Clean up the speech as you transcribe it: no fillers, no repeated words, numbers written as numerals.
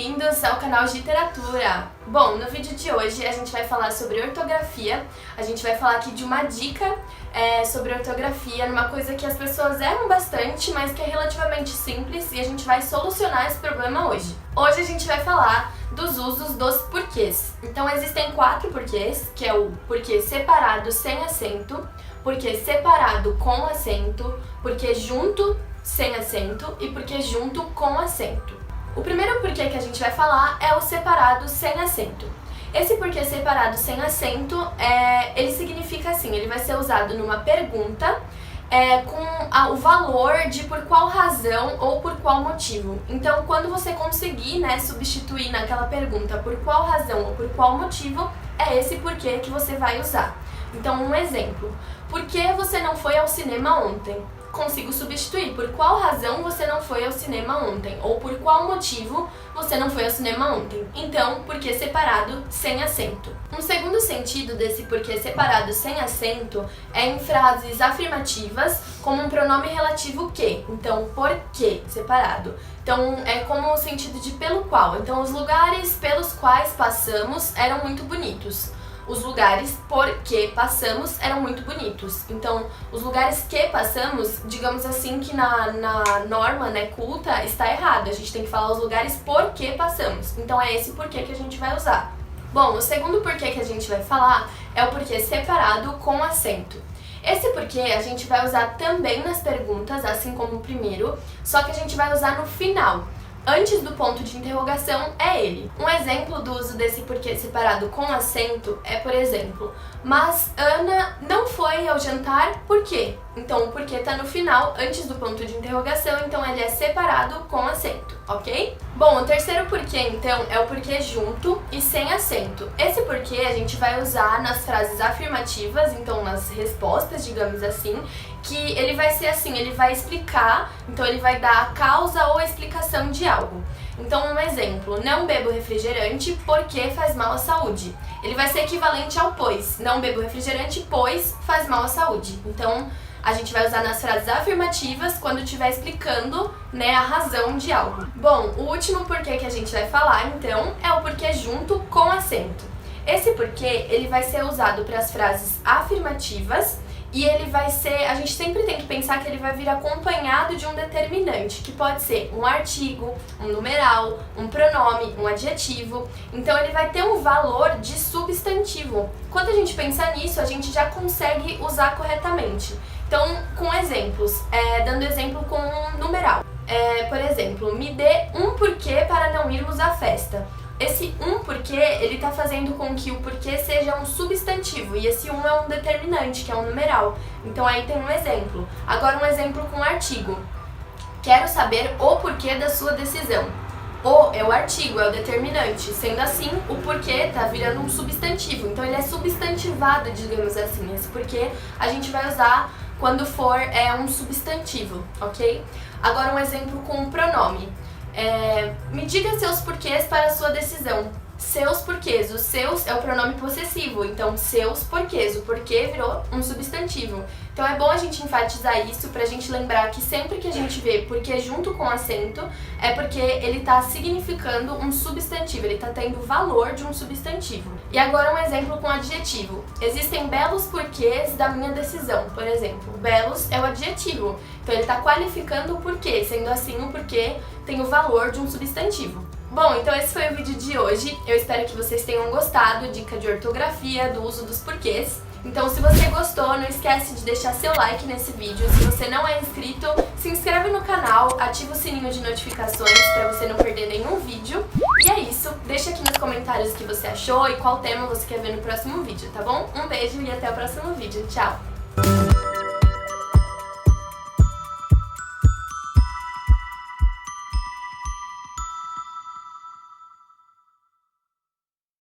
bem-vindos ao canal de literatura. Bom, no vídeo de hoje a gente vai falar sobre ortografia. A gente vai falar aqui de uma dica sobre ortografia, numa coisa que as pessoas erram bastante, mas que é relativamente simples, e a gente vai solucionar esse problema hoje. Hoje a gente vai falar dos usos dos porquês. Então existem 4 porquês, que é o porquê separado sem acento, porquê separado com acento, porquê junto sem acento e porquê junto com acento. O primeiro porquê que a gente vai falar é o separado sem acento. Esse porquê separado sem acento, ele significa assim, ele vai ser usado numa pergunta com o valor de por qual razão ou por qual motivo. Então, quando você conseguir substituir naquela pergunta por qual razão ou por qual motivo, é esse porquê que você vai usar. Então, um exemplo. Por que você não foi ao cinema ontem? Consigo substituir por qual razão você não foi ao cinema ontem, ou por qual motivo você não foi ao cinema ontem. Então, porquê separado sem acento. Um segundo sentido desse porquê separado sem acento é em frases afirmativas, como um pronome relativo que. Então, por que separado. Então, é como o sentido de pelo qual. Então, os lugares pelos quais passamos eram muito bonitos. Os lugares por que passamos eram muito bonitos. Então, os lugares que passamos, digamos assim que na norma culta está errado. A gente tem que falar os lugares por que passamos. Então, é esse porquê que a gente vai usar. Bom, o segundo porquê que a gente vai falar é o porquê separado com acento. Esse porquê a gente vai usar também nas perguntas, assim como o primeiro, só que a gente vai usar no final. Antes do ponto de interrogação é ele. Um exemplo do uso desse porquê separado com acento é, por exemplo, mas Ana não foi ao jantar por quê? Então o porquê tá no final, antes do ponto de interrogação, então ele é separado com acento, ok? Bom, o terceiro porquê então é o porquê junto e sem acento. Esse porquê a gente vai usar nas frases afirmativas, então nas respostas, digamos assim, que ele vai ser assim, ele vai explicar, então ele vai dar a causa ou a explicação de algo. Então, um exemplo, não bebo refrigerante porque faz mal à saúde. Ele vai ser equivalente ao pois. Não bebo refrigerante, pois faz mal à saúde. Então, a gente vai usar nas frases afirmativas quando estiver explicando a razão de algo. Bom, o último porquê que a gente vai falar, então, é o porquê junto com acento. Esse porquê, ele vai ser usado para as frases afirmativas. E ele vai ser, a gente sempre tem que pensar que ele vai vir acompanhado de um determinante, que pode ser um artigo, um numeral, um pronome, um adjetivo. Então ele vai ter um valor de substantivo. Quando a gente pensa nisso, a gente já consegue usar corretamente. Então, com exemplos, dando exemplo com um numeral. Por exemplo, me dê um porquê para não irmos à festa. Esse um porquê, ele tá fazendo com que o porquê seja um substantivo, e esse um é um determinante, que é um numeral. Então aí tem um exemplo. Agora um exemplo com um artigo. Quero saber o porquê da sua decisão. O é o artigo, é o determinante. Sendo assim, o porquê tá virando um substantivo. Então ele é substantivado, digamos assim. Esse porquê a gente vai usar quando for um substantivo, ok? Agora um exemplo com um pronome. Me diga seus porquês para a sua decisão. Seus porquês. O seus é o pronome possessivo, então seus porquês. O porquê virou um substantivo. Então é bom a gente enfatizar isso pra gente lembrar que sempre que a gente vê porquê junto com acento, é porque ele tá significando um substantivo, ele tá tendo o valor de um substantivo. E agora um exemplo com adjetivo. Existem belos porquês da minha decisão, por exemplo. Belos é o adjetivo, então ele tá qualificando o porquê, sendo assim o porquê tem o valor de um substantivo. Bom, então esse foi o vídeo de hoje. Eu espero que vocês tenham gostado, dica de ortografia, do uso dos porquês. Então, se você gostou, não esquece de deixar seu like nesse vídeo. Se você não é inscrito, se inscreve no canal, ativa o sininho de notificações para você não perder nenhum vídeo. E é isso, deixa aqui nos comentários o que você achou e qual tema você quer ver no próximo vídeo, tá bom? Um beijo e até o próximo vídeo. Tchau!